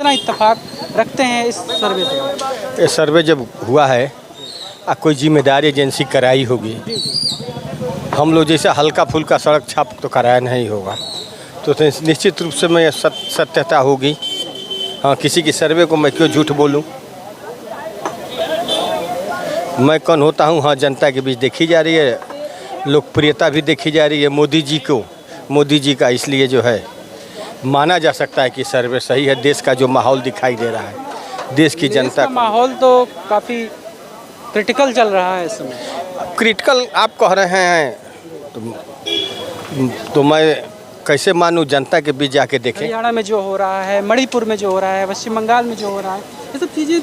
कितना इत्तेफाक रखते हैं इस सर्वे से? ये सर्वे जब हुआ है कोई जिम्मेदारी एजेंसी कराई होगी। हम लोग जैसा हल्का फुल्का सड़क छाप तो कराया नहीं होगा, तो निश्चित रूप से मैं सत्यता होगी। हाँ, किसी की सर्वे को मैं क्यों झूठ बोलूं? मैं कौन होता हूं? हाँ, जनता के बीच देखी जा रही है, लोकप्रियता भी देखी जा रही है मोदी जी का, इसलिए जो है माना जा सकता है कि सर्वे सही है। देश का जो माहौल दिखाई दे रहा है, देश की जनता का माहौल तो काफ़ी क्रिटिकल चल रहा है इस समय। क्रिटिकल आप कह रहे हैं तो मैं कैसे मानूं? जनता के बीच जाके देखें। हरियाणा में जो हो रहा है, मणिपुर में जो हो रहा है, पश्चिम बंगाल में जो हो रहा है, ये सब चीज़ें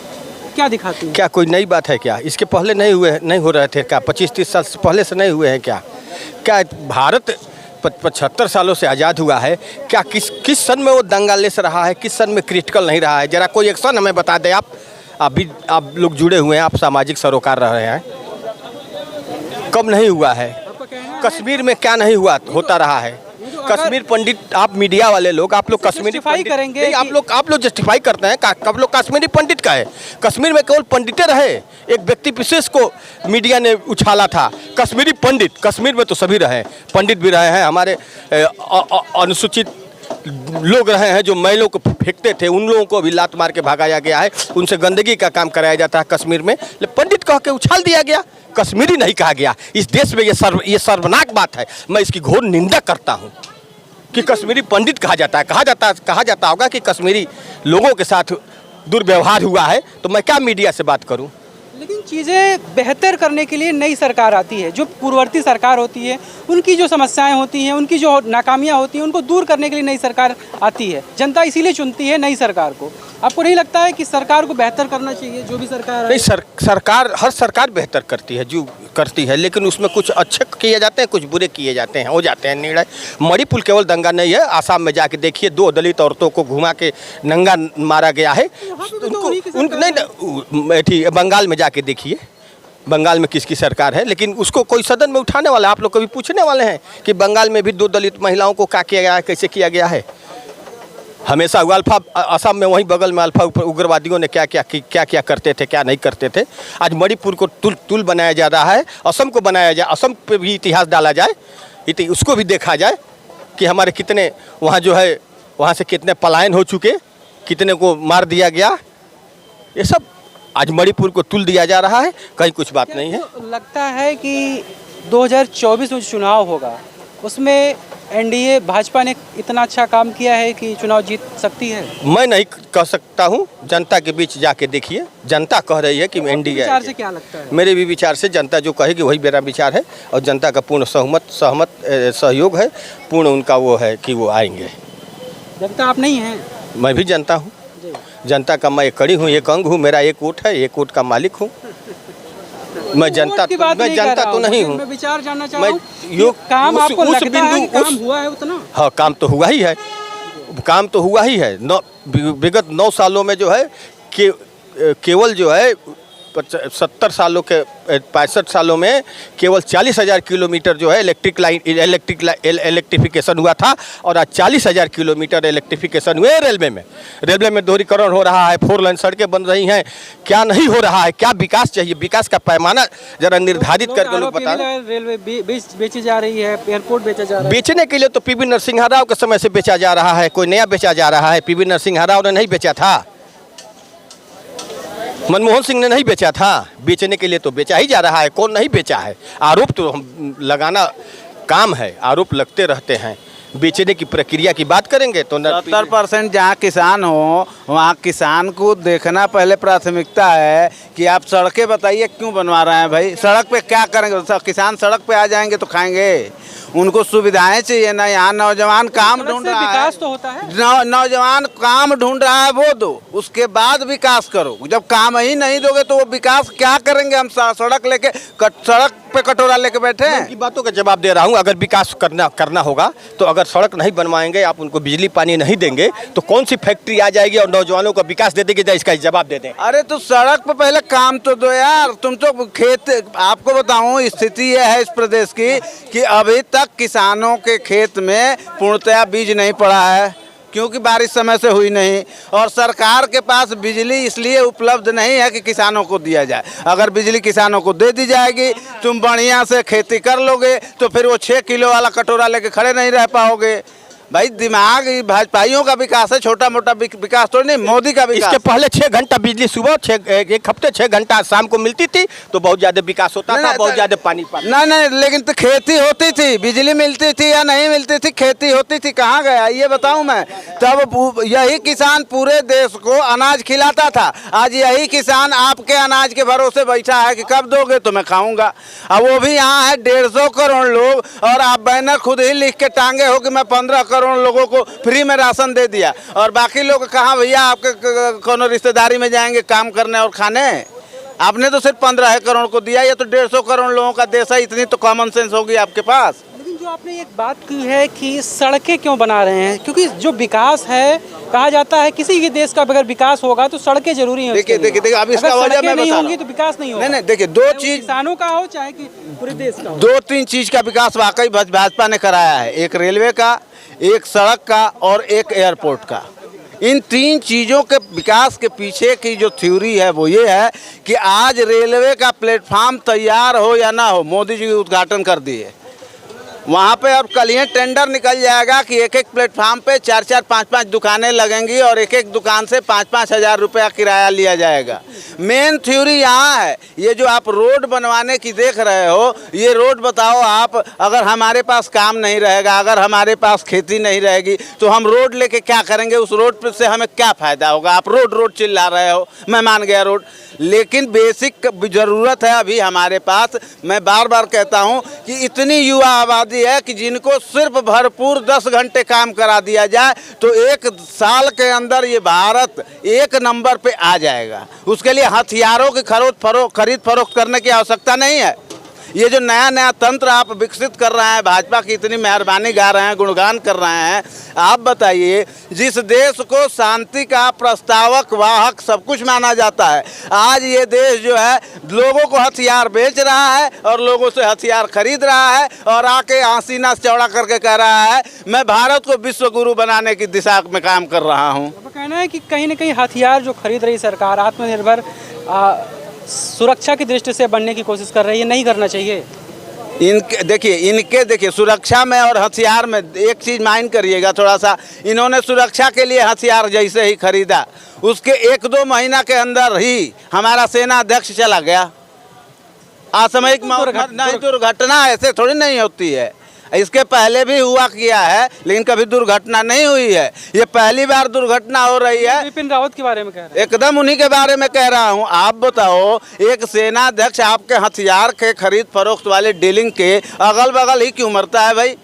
क्या दिखाती हैं? क्या कोई नई बात है क्या? इसके पहले नहीं हो रहे थे क्या? 25-30 साल से पहले से नहीं हुए हैं क्या? क्या भारत 75 सालों से आज़ाद हुआ है? क्या किस सन में वो दंगा लेस रहा है? किस सन में क्रिटिकल नहीं रहा है? जरा कोई एक सन हमें बता दें। आप लोग जुड़े हुए हैं, आप सामाजिक सरोकार रह रहे हैं, कब नहीं हुआ है? कश्मीर में क्या नहीं होता रहा है? कश्मीर पंडित, आप मीडिया वाले लोग, आप लोग कश्मीरी पंडित करेंगे, आप लोग जस्टिफाई करते हैं। कब लोग कश्मीरी पंडित का है? कश्मीर में केवल पंडितें रहे, एक व्यक्ति विशेष को मीडिया ने उछाला था कश्मीरी पंडित। कश्मीर में तो सभी रहे, पंडित भी रहे हैं, हमारे अनुसूचित लोग रहे हैं जो महिलाओं को फेंकते थे, उन लोगों को भी लात मार के भगाया गया है, उनसे गंदगी का काम कराया जाता है कश्मीर में, पंडित कह के उछाल दिया गया, कश्मीरी नहीं कहा गया। इस देश में ये सर्वनाक बात है। मैं इसकी घोर निंदा करता हूँ कि कश्मीरी पंडित कहा जाता होगा कि कश्मीरी लोगों के साथ दुर्व्यवहार हुआ है, तो मैं क्या मीडिया से बात करूं? लेकिन चीज़ें बेहतर करने के लिए नई सरकार आती है, जो पूर्ववर्ती सरकार होती है उनकी जो समस्याएं होती हैं, उनकी जो नाकामियां होती हैं, उनको दूर करने के लिए नई सरकार आती है। जनता इसीलिए चुनती है नई सरकार को। आपको नहीं लगता है कि सरकार को बेहतर करना चाहिए? जो भी सरकार नहीं, हर सरकार बेहतर करती है, जो करती है, लेकिन उसमें कुछ अच्छे किए जाते हैं, कुछ बुरे किए जाते हैं, हो जाते हैं निर्णय। मणिपुर केवल दंगा नहीं है, आसाम में जाके देखिए, 2 दलित औरतों को घुमा के नंगा मारा गया है। नहीं, बंगाल में जाके देखिए, बंगाल में किसकी सरकार है, लेकिन उसको कोई सदन में उठाने वाला, आप लोग कभी पूछने वाले हैं कि बंगाल में भी 2 दलित महिलाओं को क्या किया गया है, कैसे किया गया है? हमेशा अल्फा, असम में वहीं बगल में अल्फा उग्रवादियों ने क्या करते थे, क्या नहीं करते थे। आज मणिपुर को तुल बनाया जा रहा है, असम को बनाया जाए, असम पे भी इतिहास डाला जाए, उसको भी देखा जाए कि हमारे कितने वहाँ जो है, वहाँ से कितने पलायन हो चुके, कितने को मार दिया गया। ये सब आज मणिपुर को तुल दिया जा रहा है, कहीं कुछ बात नहीं है। तो लगता है कि 2024 में चुनाव होगा, उसमें एनडीए भाजपा ने इतना अच्छा काम किया है कि चुनाव जीत सकती है? मैं नहीं कह सकता हूं, जनता के बीच जाके देखिए, जनता कह रही है कि एनडीए। विचार से क्या लगता है? मेरे भी विचार से जनता जो कहेगी वही मेरा विचार है, और जनता का पूर्ण सहयोग है, पूर्ण उनका वो है कि वो आएंगे। जनता आप नहीं हैं? मैं भी जनता हूँ, जनता का मैं एक कड़ी हूँ, एक अंग हूँ, मेरा एक वोट है, एक वोट का मालिक हूँ। मैं जनता तो नहीं हूँ। मैं विचार जानना चाह रहा हूँ, काम आपको लगता है कि काम हुआ है उतना? हाँ, काम तो हुआ ही है। विगत 9 सालों में जो है केवल जो है 65 सालों में केवल 40,000 किलोमीटर जो है इलेक्ट्रिफिकेशन हुआ था, और आज 40,000 किलोमीटर इलेक्ट्रिफिकेशन हुए रेलवे में दोहरीकरण हो रहा है, 4 लाइन सड़कें बन रही हैं। क्या नहीं हो रहा है? क्या विकास चाहिए? विकास का पैमाना जरा निर्धारित करके लोग बता। रेलवे बेची जा रही है, एयरपोर्ट बेचा जा रहा है। बेचने के लिए तो पीवी नरसिम्हा राव के समय से बेचा जा रहा है, कोई नया बेचा जा रहा है? पीवी नरसिम्हा राव ने नहीं बेचा था, मनमोहन सिंह ने नहीं बेचा था। बेचने के लिए तो बेचा ही जा रहा है, कौन नहीं बेचा है? आरोप तो हम लगाना काम है, आरोप लगते रहते हैं। बेचने की प्रक्रिया की बात करेंगे तो 70% जहाँ किसान हो वहाँ किसान को देखना पहले प्राथमिकता है कि आप सड़कें बताइए क्यों बनवा रहे हैं भाई? सड़क पे क्या करेंगे? किसान सड़क पे आ जाएंगे तो खाएंगे? उनको सुविधाएं चाहिए ना। यहाँ नौजवान काम ढूंढ रहा है, विकास तो होता है। नौजवान काम ढूंढ रहा है, वो दो, उसके बाद विकास करो। जब काम ही नहीं दोगे तो वो विकास क्या करेंगे? हम सड़क लेके सड़क पे कटोरा लेके बैठे हैं। की बातों का जवाब दे रहा हूँ। अगर विकास करना होगा तो अगर सड़क नहीं बनवाएंगे, आप उनको बिजली पानी नहीं देंगे, तो कौन सी फैक्ट्री आ जाएगी और नौजवानों को विकास दे देगी? इसका जवाब दे दें। अरे तो सड़क पे पहले काम तो दो यार। तुम तो खेत, आपको बताऊं स्थिति यह है इस प्रदेश की कि अभी तक किसानों के खेत में पूर्णतया बीज नहीं पड़ा है। क्योंकि बारिश समय से हुई नहीं और सरकार के पास बिजली इसलिए उपलब्ध नहीं है कि किसानों को दिया जाए। अगर बिजली किसानों को दे दी जाएगी, तुम बढ़िया से खेती कर लोगे तो फिर वो 6 किलो वाला कटोरा लेके खड़े नहीं रह पाओगे। भाई दिमाग भाजपाइयों का विकास है, छोटा मोटा विकास तो नहीं, मोदी का विकास। इसके पहले 6 घंटा बिजली सुबह, एक हफ्ते 6 घंटा शाम को मिलती थी तो बहुत ज्यादा विकास होता था, बहुत ज्यादा पानी नहीं, लेकिन तो खेती होती थी, बिजली मिलती थी या नहीं मिलती थी, खेती होती थी, कहाँ गया ये बताऊं मैं। तब यही किसान पूरे देश को अनाज खिलाता था। आज यही किसान आपके अनाज के भरोसे बैठा है कि कब दोगे तो मैं खाऊंगा। अब वो भी यहाँ है 150 करोड़ लोग और आप बैनर खुद ही लिख के टांगे हो कि मैं 15 करोड़ लोगों को फ्री में राशन दे दिया, और बाकी लोग कहाँ भैया आपके कोनो रिश्तेदारी में जाएंगे काम करने और खाने। आपने तो सिर्फ 15 करोड़ को दिया, ये तो 150 करोड़ लोगों का देश है। इतनी तो कॉमन सेंस होगी आपके पास। लेकिन जो आपने एक बात की है कि सड़कें क्यों बना रहे हैं, क्योंकि जो विकास है, कहा जाता है किसी भी देश का अगर विकास होगा तो सड़कें जरूरी हैं। देखिए अब इसका वजह मैं नहीं बता होंगी तो विकास नहीं होगा। नहीं, देखिए 2 चीज, किसानों का हो चाहे कि पूरे देश का हो, 2-3 चीज का विकास वाकई भाजपा ने कराया है। एक रेलवे का, एक सड़क का और एक एयरपोर्ट का। इन 3 चीज़ों के विकास के पीछे की जो थ्योरी है वो ये है कि आज रेलवे का प्लेटफार्म तैयार हो या ना हो, मोदी जी उद्घाटन कर दिए वहाँ पे। अब कल ही टेंडर निकल जाएगा कि एक प्लेटफार्म पे 4-4, 5-5 दुकानें लगेंगी और एक दुकान से 5-5 हज़ार रुपया किराया लिया जाएगा। मेन थ्योरी यहाँ है। ये जो आप रोड बनवाने की देख रहे हो, ये रोड बताओ आप, अगर हमारे पास काम नहीं रहेगा, अगर हमारे पास खेती नहीं रहेगी तो हम रोड लेके क्या करेंगे? उस रोड से हमें क्या फ़ायदा होगा? आप रोड चिल्ला रहे हो, मैं मान गया रोड, लेकिन बेसिक ज़रूरत है अभी हमारे पास। मैं बार बार कहता हूँ कि इतनी युवा आबादी है कि जिनको सिर्फ भरपूर 10 घंटे काम करा दिया जाए तो 1 साल के अंदर ये भारत 1 नंबर पे आ जाएगा। उसके लिए हथियारों की खरीद फरोख्त करने की आवश्यकता नहीं है। ये जो नया तंत्र आप विकसित कर रहे हैं, भाजपा की इतनी मेहरबानी गा रहे हैं, गुणगान कर रहे हैं, आप बताइए, जिस देश को शांति का प्रस्तावक वाहक सब कुछ माना जाता है, आज ये देश जो है लोगों को हथियार बेच रहा है और लोगों से हथियार खरीद रहा है और आके आसीना चौड़ा करके कह रहा है मैं भारत को विश्व गुरु बनाने की दिशा में काम कर रहा हूँ। कहना है कि कहीं ना कहीं हथियार जो खरीद रही सरकार आत्मनिर्भर सुरक्षा की दृष्टि से बनने की कोशिश कर रही है, नहीं करना चाहिए। इनके देखिए सुरक्षा में और हथियार में एक चीज़ माइंड करिएगा थोड़ा सा। इन्होंने सुरक्षा के लिए हथियार जैसे ही खरीदा, उसके 1-2 महीना के अंदर ही हमारा सेना अध्यक्ष चला गया। असामयिक दुर्घटना ऐसे थोड़ी नहीं होती है, इसके पहले भी हुआ किया है लेकिन कभी दुर्घटना नहीं हुई है। ये पहली बार दुर्घटना हो रही है। बिपिन रावत के बारे में कह रहे हैं, एकदम उन्हीं के बारे में कह रहा हूँ। आप बताओ, एक सेना अध्यक्ष आपके हथियार के खरीद फरोख्त वाले डीलिंग के अगल बगल ही क्यों मरता है भाई?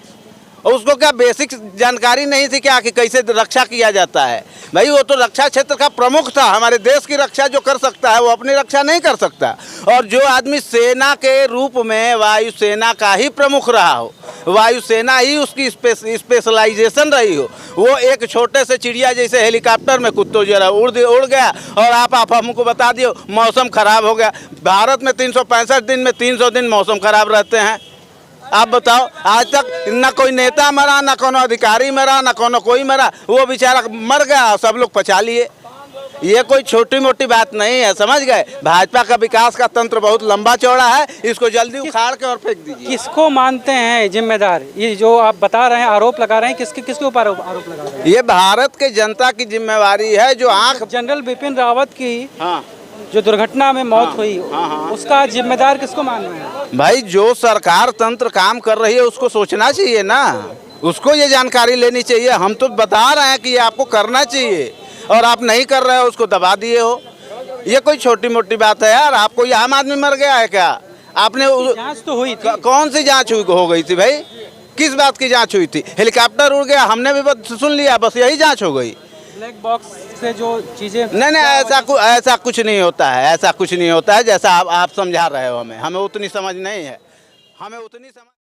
और उसको क्या बेसिक जानकारी नहीं थी क्या कि कैसे रक्षा किया जाता है? भाई वो तो रक्षा क्षेत्र का प्रमुख था। हमारे देश की रक्षा जो कर सकता है वो अपनी रक्षा नहीं कर सकता। और जो आदमी सेना के रूप में वायुसेना का ही प्रमुख रहा हो, वायुसेना ही उसकी स्पेशलाइजेशन रही हो, वो एक छोटे से चिड़िया जैसे हेलीकॉप्टर में कुत्तों जरा उड़ गया और आप हमको बता दियो मौसम खराब हो गया। भारत में 365 दिन में 300 दिन मौसम खराब रहते हैं। आप बताओ, आज तक ना कोई नेता मरा, ना कोनो अधिकारी मरा, ना कोनो कोई मरा, वो बेचारा मर गया, सब लोग पचा लिए। ये कोई छोटी मोटी बात नहीं है, समझ गए? भाजपा का विकास का तंत्र बहुत लंबा चौड़ा है, इसको जल्दी उखाड़ के और फेंक दीजिए। किसको मानते हैं जिम्मेदार? ये जो आप बता रहे हैं, आरोप लगा रहे हैं, किसके ऊपर आरोप लगा रहे हैं? ये भारत के जनता की जिम्मेवारी है। जो आंख जनरल बिपिन रावत की हाँ जो दुर्घटना में मौत हुई, उसका जिम्मेदार किसको मान रहे हैं? भाई जो सरकार तंत्र काम कर रही है उसको सोचना चाहिए ना, उसको ये जानकारी लेनी चाहिए। हम तो बता रहे हैं कि ये आपको करना चाहिए और आप नहीं कर रहे हो, उसको दबा दिए हो। ये कोई छोटी मोटी बात है यार? आपको ये आम आदमी मर गया है क्या? आपने जांच तो हुई थी। कौन सी जांच हो गई थी भाई? किस बात की जांच हुई थी? हेलीकॉप्टर उड़ गया, हमने भी सुन लिया, बस यही जांच हो गई। ब्लैक बॉक्स से जो चीजें नहीं, ऐसा कुछ नहीं होता है, ऐसा कुछ नहीं होता है जैसा आप समझा रहे हो। हमें उतनी समझ नहीं है, हमें उतनी समझ